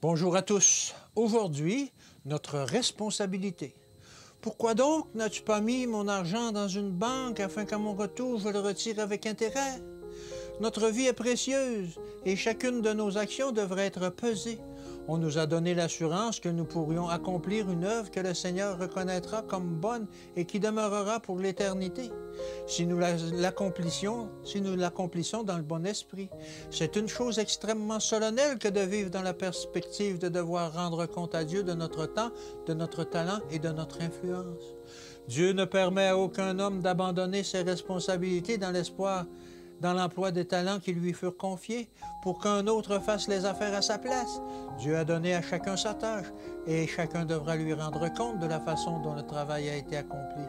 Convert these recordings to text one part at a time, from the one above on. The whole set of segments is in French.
Bonjour à tous. Aujourd'hui, notre responsabilité. Pourquoi donc n'as-tu pas mis mon argent dans une banque afin qu'à mon retour je le retire avec intérêt? Notre vie est précieuse et chacune de nos actions devrait être pesée. On nous a donné l'assurance que nous pourrions accomplir une œuvre que le Seigneur reconnaîtra comme bonne et qui demeurera pour l'éternité, si nous l'accomplissons dans le bon esprit. C'est une chose extrêmement solennelle que de vivre dans la perspective de devoir rendre compte à Dieu de notre temps, de notre talent et de notre influence. Dieu ne permet à aucun homme d'abandonner ses responsabilités dans l'emploi des talents qui lui furent confiés, pour qu'un autre fasse les affaires à sa place. Dieu a donné à chacun sa tâche, et chacun devra lui rendre compte de la façon dont le travail a été accompli.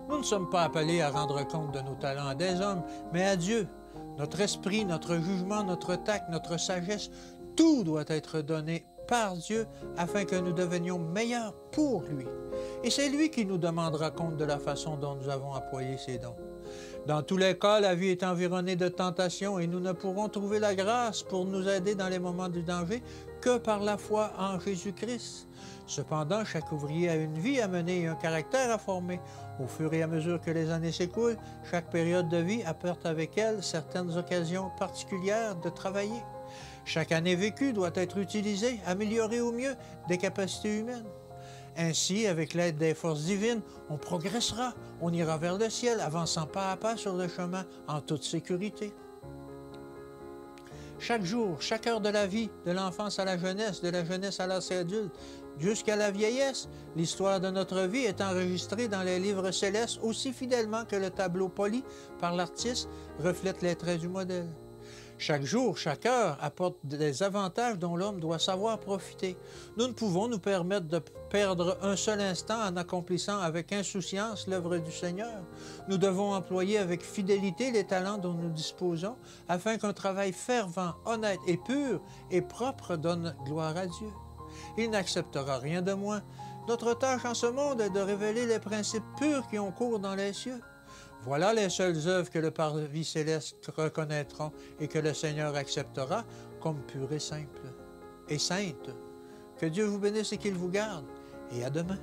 Nous ne sommes pas appelés à rendre compte de nos talents à des hommes, mais à Dieu. Notre esprit, notre jugement, notre tact, notre sagesse, tout doit être donné par Dieu afin que nous devenions meilleurs pour lui. Et c'est lui qui nous demandera compte de la façon dont nous avons employé ses dons. Dans tous les cas, la vie est environnée de tentations et nous ne pourrons trouver la grâce pour nous aider dans les moments du danger que par la foi en Jésus-Christ. Cependant, chaque ouvrier a une vie à mener et un caractère à former. Au fur et à mesure que les années s'écoulent, chaque période de vie apporte avec elle certaines occasions particulières de travailler. Chaque année vécue doit être utilisée, améliorée au mieux des capacités humaines. Ainsi, avec l'aide des forces divines, on progressera, on ira vers le ciel, avançant pas à pas sur le chemin en toute sécurité. Chaque jour, chaque heure de la vie, de l'enfance à la jeunesse, de la jeunesse à l'âge adulte, jusqu'à la vieillesse, l'histoire de notre vie est enregistrée dans les livres célestes aussi fidèlement que le tableau poli par l'artiste reflète les traits du modèle. Chaque jour, chaque heure apporte des avantages dont l'homme doit savoir profiter. Nous ne pouvons nous permettre de perdre un seul instant en accomplissant avec insouciance l'œuvre du Seigneur. Nous devons employer avec fidélité les talents dont nous disposons afin qu'un travail fervent, honnête et pur et propre donne gloire à Dieu. Il n'acceptera rien de moins. Notre tâche en ce monde est de révéler les principes purs qui ont cours dans les cieux. Voilà les seules œuvres que le parvis céleste reconnaîtront et que le Seigneur acceptera comme pures et simples et saintes. Que Dieu vous bénisse et qu'il vous garde. Et à demain.